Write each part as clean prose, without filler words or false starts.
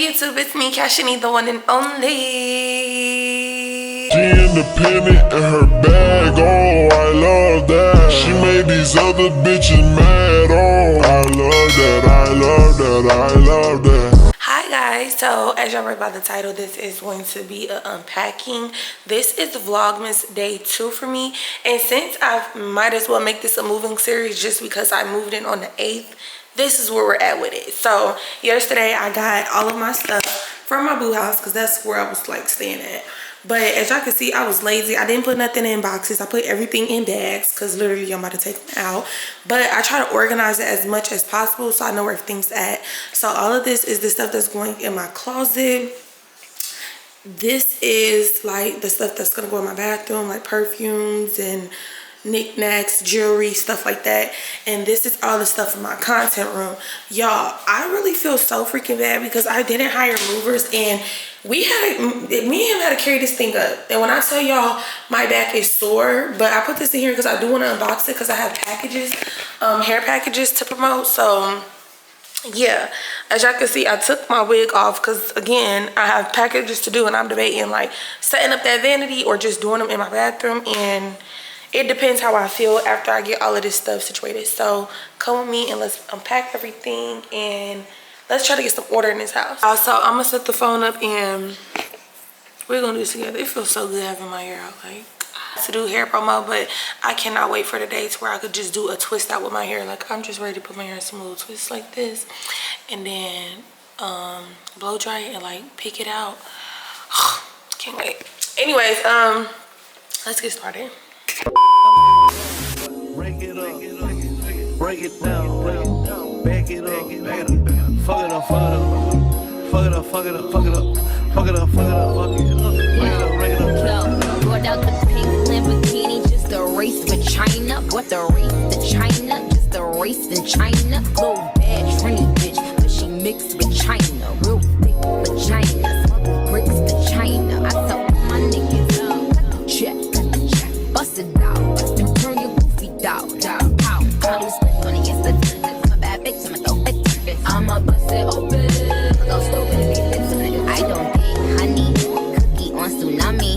Hey YouTube, it's me, CASHNI, the one and only. She independent in her bag, oh, I love that. She made these other bitches mad, oh, I love that, I love that, I love that. Hi guys, so as y'all read by the title, this is going to be an unpacking. This is Vlogmas day 2 for me, and since I might as well make this a moving series just because I moved in on the 8th, this is where we're at with it. So yesterday I got all of my stuff from my boo house because that's where I was like staying at. But as y'all can see, I was lazy. I didn't put nothing in boxes. I put everything in bags because literally I'm about to take them out. But I try to organize it as much as possible so I know where everything's at. So all of this is the stuff that's going in my closet. This is like the stuff that's gonna go in my bathroom, like perfumes and knickknacks, jewelry, stuff like that. And this is all the stuff in my content room. Y'all, I really feel so freaking bad because I didn't hire movers, and me and him had to carry this thing up. And when I tell y'all my back is sore, but I put this in here because I do want to unbox it because I have packages, hair packages to promote. So yeah, as y'all can see, I took my wig off because again I have packages to do, and I'm debating like setting up that vanity or just doing them in my bathroom, and it depends how I feel after I get all of this stuff situated. So come with me and let's unpack everything and let's try to get some order in this house. So I'm gonna set the phone up and we're gonna do this together. It feels so good having my hair out. Like, I have to do hair promo, but I cannot wait for the days where I could just do a twist out with my hair. Like, I'm just ready to put my hair in some little twists like this and then blow dry it and like pick it out. Can't wait. Anyways, let's get started. Break it up, break it down, back it up, fuck it up, fuck it up, fuck it up, fuck it up, fuck it up, fuck it up, fuck it up, fuck it up, break it up. Brought out the pink Lamborghini, just a race with China. What the race to China? Just a race in China. Go bad, trendy bitch, but she mixed with China. Real thick vagina, smuggle bricks to China. I tell my niggas, check, bust it out, turn your goofy down. I do split on it, yes, that's my bad bitch. I'ma throw it, I'ma bust it open. Go stupid if it I don't get honey, cookie on tsunami.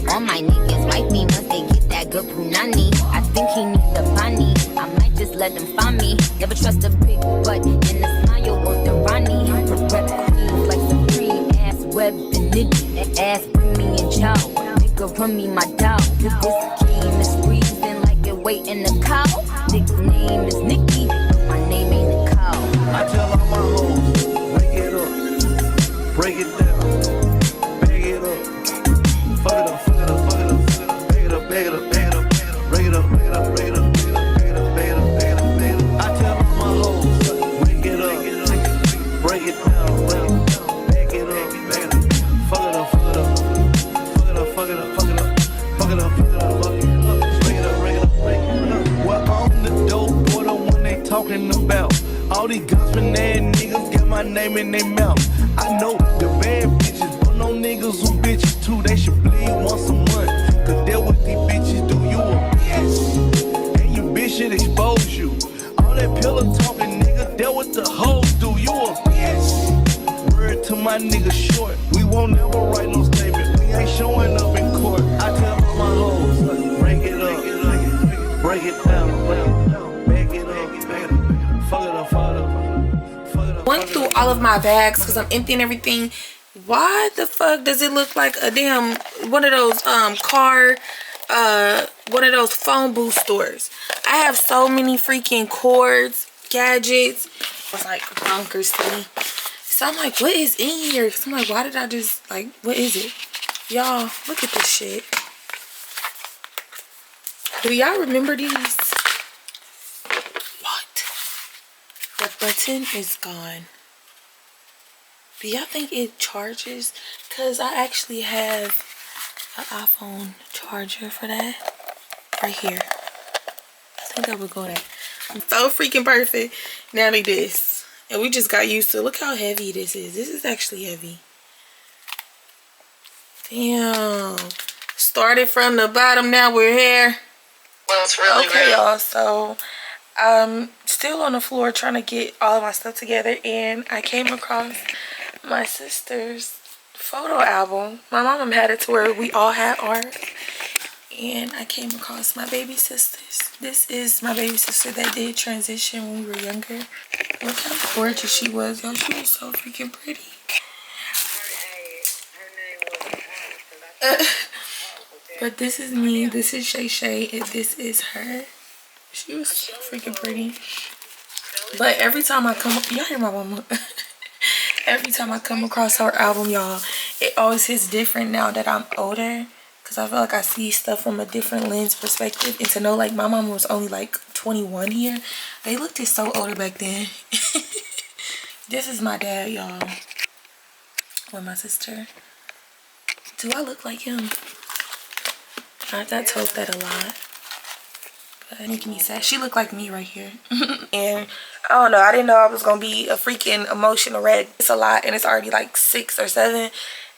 All my niggas wife me once they get that good punani. I think he needs the bunny, I might just let them find me. Never trust a big butt, and the smile worth the Ronnie. Rep queens like Supreme, ass web and nitty. Ass bring me in chow, nigga run me my dog. This game is freezing like it wait in the cow. Nickname is Nikki, my name ain't a cow. I tell all my hoes, break it up, break it down, bag it up, fuck it up, fuck it up, fuck it up, bag it up, bag it up, bag it up, break it up, break it up, break it up, bag it up, bag it up, bag it up, bag it up. I tell all my hoes, break it up, break it down, bag it up, bag it up, fuck it up, fuck it up, fuck it up, fuck it up, fuck it up, fuck it up, fuck it up, fuck it up, break it up, break it up, break it up. Well, I'm the dope boy, the one they talking about. All these gossiping ass niggas got my name in their mouth. I know the bad bitches, but no niggas who bitches too. They should bleed once a month, cause that what these bitches do. You a bitch, and you bitch should expose you. All that pillow talking nigga, that what the hoes do. You a bitch. Word to my nigga short, we won't never write no statement. We ain't showing up in court. I tell all my hoes, break it up, break it down, back it up, fuck it up, fuck it up, fuck it up. Went through all of my bags because I'm emptying everything. Why the fuck does it look like a damn one of those one of those phone booth stores? I have so many freaking cords, gadgets. It's like bonkers to me. So I'm like, what is in here? So I'm like, why did I just like, what is it? Y'all, look at this shit. Do y'all remember these? What? The button is gone. Do y'all think it charges? Because I actually have an iPhone charger for that. Right here. I think I would go there. So freaking perfect. Now like this. And we just got used to it. Look how heavy this is. This is actually heavy. Damn. Started from the bottom, now we're here. Well, it's really okay, y'all. So I'm still on the floor trying to get all of my stuff together, and I came across my sister's photo album. My mom had it to where we all had ours. And I came across my baby sisters. This is my baby sister that did transition when we were younger. Look how gorgeous she was. Yo, she was so freaking pretty. But this is me. This is Shay Shay. And this is her. She was so freaking pretty. But every time I come, y'all hear my mama? Every time I come across her album, y'all, it always hits different now that I'm older. Because I feel like I see stuff from a different lens perspective. And to know, like, my mom was only, like, 21 here. They looked just so older back then. This is my dad, y'all. With my sister. Do I look like him? I got told that a lot. But making me sad. She looked like me right here. And I don't know. I didn't know I was going to be a freaking emotional wreck. It's a lot. And it's already, like, 6 or 7.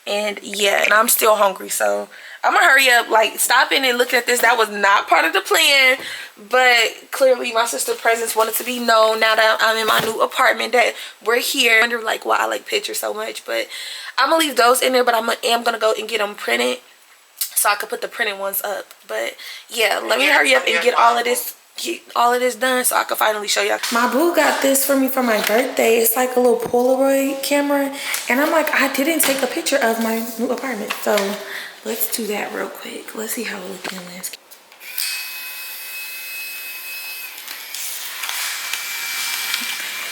And, yeah. And I'm still hungry, so I'm gonna hurry up, like, stopping and looking at this. That was not part of the plan, but clearly my sister's presence wanted to be known now that I'm in my new apartment, that we're here. I wonder, like, why I like pictures so much, but I'm gonna leave those in there, but I am gonna go and get them printed so I could put the printed ones up. But yeah, let me hurry up and get all of this done so I can finally show y'all. My boo got this for me for my birthday. It's like a little Polaroid camera, and I'm like, I didn't take a picture of my new apartment, so let's do that real quick. Let's see how it looks in the landscape.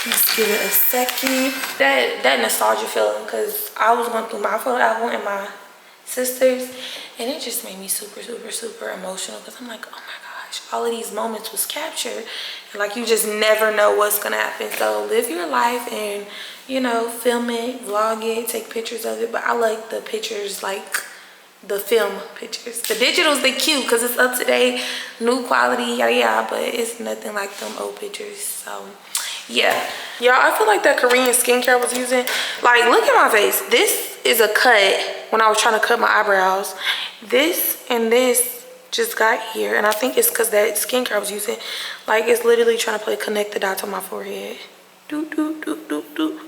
Let's give it a second. That nostalgia feeling, because I was going through my photo album and my sister's, and it just made me super, super, super emotional, because I'm like, oh my gosh, all of these moments was captured, and like, you just never know what's gonna happen. So live your life and, you know, film it, vlog it, take pictures of it. But I like the pictures, like the film pictures. The digitals, they cute because it's up to date, new quality, yada yada, but it's nothing like them old pictures. So yeah, y'all, I feel like that Korean skincare I was using, like, look at my face. This is a cut when I was trying to cut my eyebrows. This and this just got here, and I think it's because that skincare I was using, like, it's literally trying to connect the dots on my forehead. Do do do do do.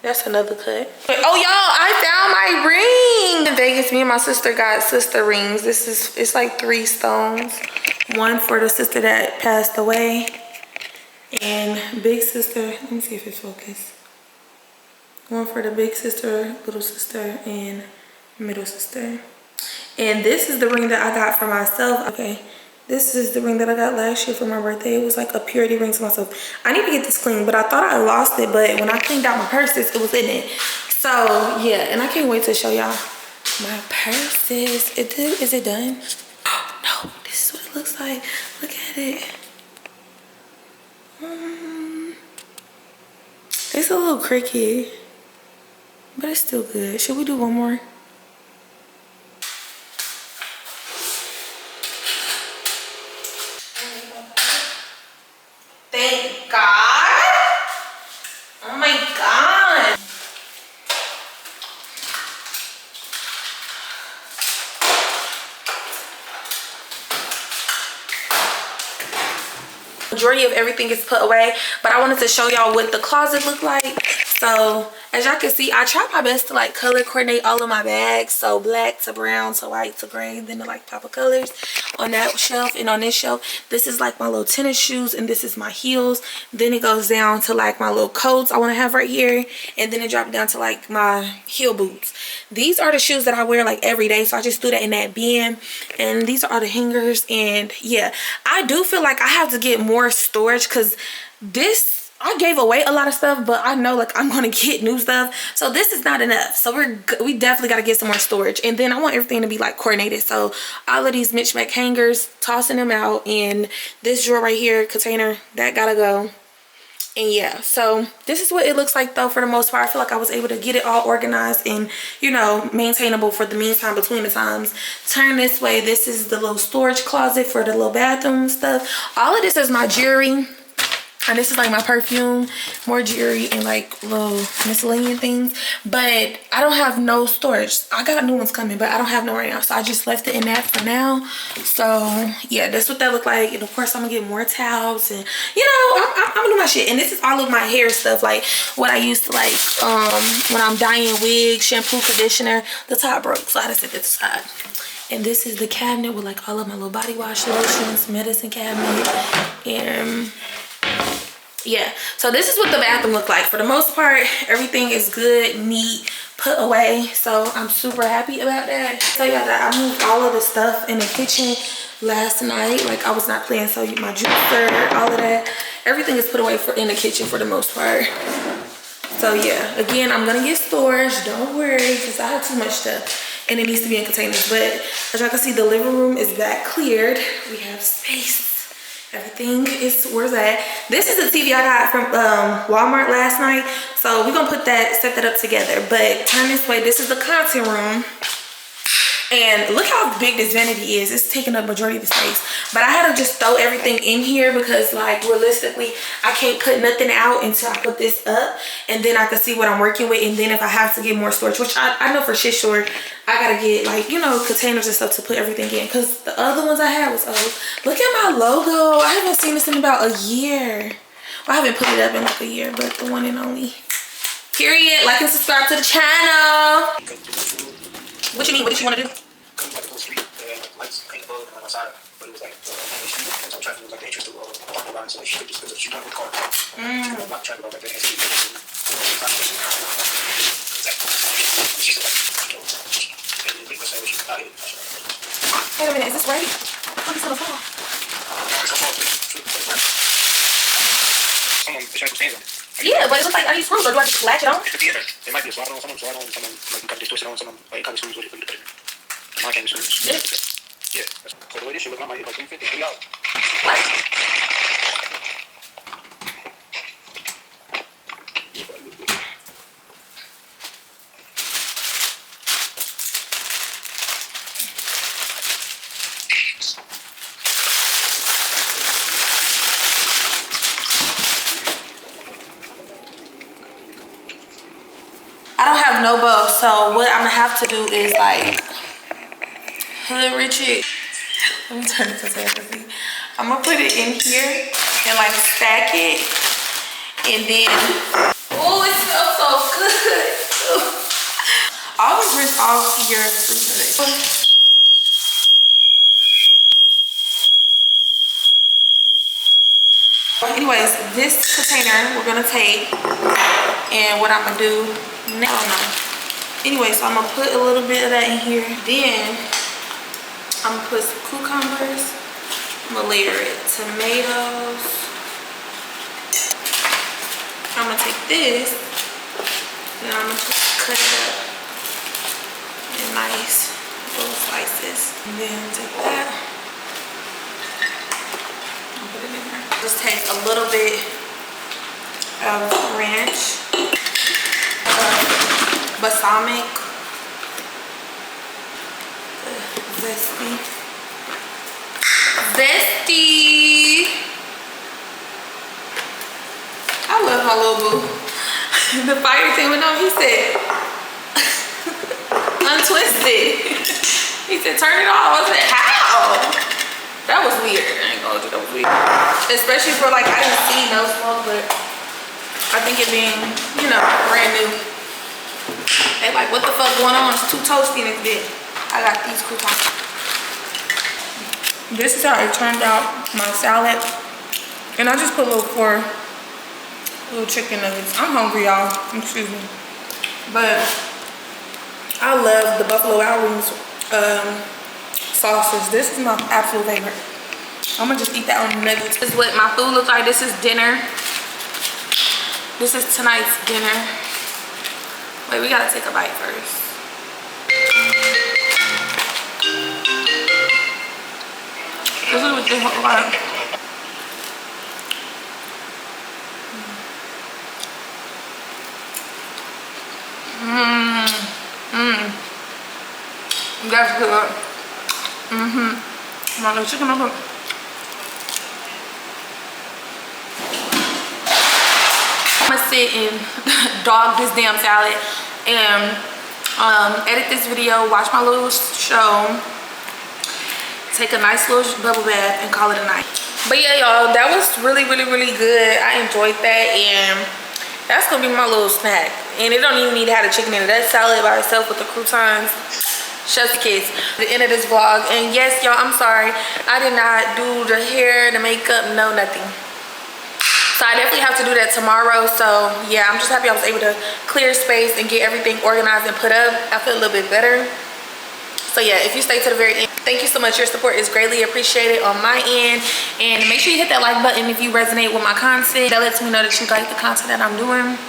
That's another cut. Oh, y'all, I found my ring. In Vegas, me and my sister got sister rings. It's like 3 stones. One for the sister that passed away. And big sister, let me see if it's focused. One for the big sister, little sister, and middle sister. And this is the ring that I got for myself. Okay. This is the ring that I got last year for my birthday. It was like a purity ring to myself. I need to get this clean, but I thought I lost it. But when I cleaned out my purses, it was in it. So, yeah. And I can't wait to show y'all my purses. Is it done? Oh, no. This is what it looks like. Look at it. It's a little cricket, but it's still good. Should we do one more? Thank God. Oh my God. Majority of everything is put away, but I wanted to show y'all what the closet looked like. So as y'all can see, I tried my best to like color coordinate all of my bags. So black to brown to white to gray, then to like pop of colors on that shelf. And on this shelf, this is like my little tennis shoes, and this is my heels. Then it goes down to like my little coats I want to have right here, and then it dropped down to like my heel boots. These are the shoes that I wear like every day, so I just threw that in that bin. And these are all the hangers. And yeah, I do feel like I have to get more storage, because this, I gave away a lot of stuff, but I know like I'm gonna get new stuff, so this is not enough. So we definitely got to get some more storage. And then I want everything to be like coordinated, so all of these mismatch hangers, tossing them out, and this drawer right here, container, that gotta go. And yeah, so this is what it looks like though. For the most part, I feel like I was able to get it all organized and, you know, maintainable for the meantime between the times. Turn this way, this is the little storage closet for the little bathroom stuff. All of this is my jewelry. And this is like my perfume, more jewelry, and like little miscellaneous things. But I don't have no storage. I got new ones coming, but I don't have no right now. So I just left it in that for now. So yeah, that's what that look like. And of course I'm gonna get more towels, and you know, I'm gonna do my shit. And this is all of my hair stuff, like what I used to like when I'm dyeing wigs, shampoo, conditioner. The top broke, so I had to set it aside. And this is the cabinet with like all of my little body wash, lotions, medicine cabinet, and yeah, so this is what the bathroom look like. For the most part, everything is good, neat, put away. So I'm super happy about that. So yeah, I moved all of the stuff in the kitchen last night. Like I was not playing, so my juicer, all of that, everything is put away in the kitchen for the most part. So yeah, again, I'm gonna get storage, don't worry, because I have too much stuff and it needs to be in containers. But as y'all can see, the living room is back cleared. We have space. Everything is, where's that? This is the TV I got from Walmart last night. So we're gonna put that, set that up together. But turn this way, this is the content room. And look how big this vanity is. It's taking up majority of the space. But I had to just throw everything in here because like realistically, I can't put nothing out until I put this up. And then I can see what I'm working with. And then if I have to get more storage, which I know for shit sure, I gotta get like, you know, containers and stuff to put everything in. Because the other ones I had was old. Look at my logo. I haven't seen this in about a year. Well, I haven't put it up in like a year, but the one and only. Period. Like and subscribe to the channel. What you mean? What did you want to do? Wait a minute, is this right? Oh, it's gonna fall. Yeah, but it looks like I need screws, or do I just latch it on? It might be a slide on someone, like you got this twisted on someone, like you got screws with it, but I can't screws. Yeah. So the way this shit look, I might hit like 350 out. What? I don't have no bow, so what I'm gonna have to do is like hood Richard. Let me turn it to see. I'm gonna put it in here and like stack it, and then oh, it smells so good. Always rinse off your refrigerator. Anyways, this container we're gonna take, and what I'm gonna do now, I don't know. Anyway, so I'm gonna put a little bit of that in here. Then I'm gonna put some cucumbers. I'm gonna layer it. Tomatoes. I'm gonna take this, and I'm gonna just cut it up in nice little slices. And then take that. Put it in there. Just take a little bit of ranch, balsamic, zesty. I love my little boo. The fire thing went on. He said, untwist it. He said, turn it off. I said, how? That was weird. I ain't gonna do that. Was weird. Especially for like, I didn't see no smoke, but I think it being, you know, brand new. They like, what the fuck going on? It's too toasty in this bit. I got these croutons. This is how it turned out, my salad. And I just put a little 4 little chicken nuggets. I'm hungry, y'all. Excuse me. But I love the Buffalo Wild Wings sauces. This is my absolute favorite. I'm gonna just eat that on the nuggets. This is what my food looks like. This is dinner. This is tonight's dinner. Wait, we gotta take a bite first. This is what they look like. That's good. My little chicken number. sit and dog this damn salad and edit this video, watch my little show, take a nice little bubble bath, and call it a night. But yeah, y'all, that was really good. I enjoyed that, and that's gonna be my little snack. And it don't even need to have the chicken in it. That salad by itself with the croutons, chef's kiss. The end of this vlog. And yes, y'all, I'm sorry, I did not do the hair, the makeup, no nothing. So I definitely have to do that tomorrow. So yeah, I'm just happy I was able to clear space and get everything organized and put up. I feel a little bit better. So yeah, if you stay to the very end, thank you so much. Your support is greatly appreciated on my end. And make sure you hit that like button if you resonate with my content. That lets me know that you like the content that I'm doing.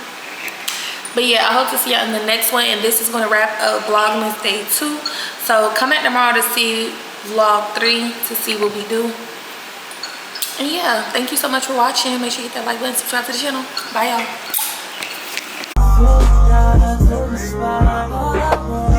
But yeah, I hope to see y'all in the next one. And this is going to wrap up Vlogmas Day 2. So come back tomorrow to see Vlog 3 to see what we do. And yeah, thank you so much for watching. Make sure you hit that like button, subscribe to the channel. Bye y'all.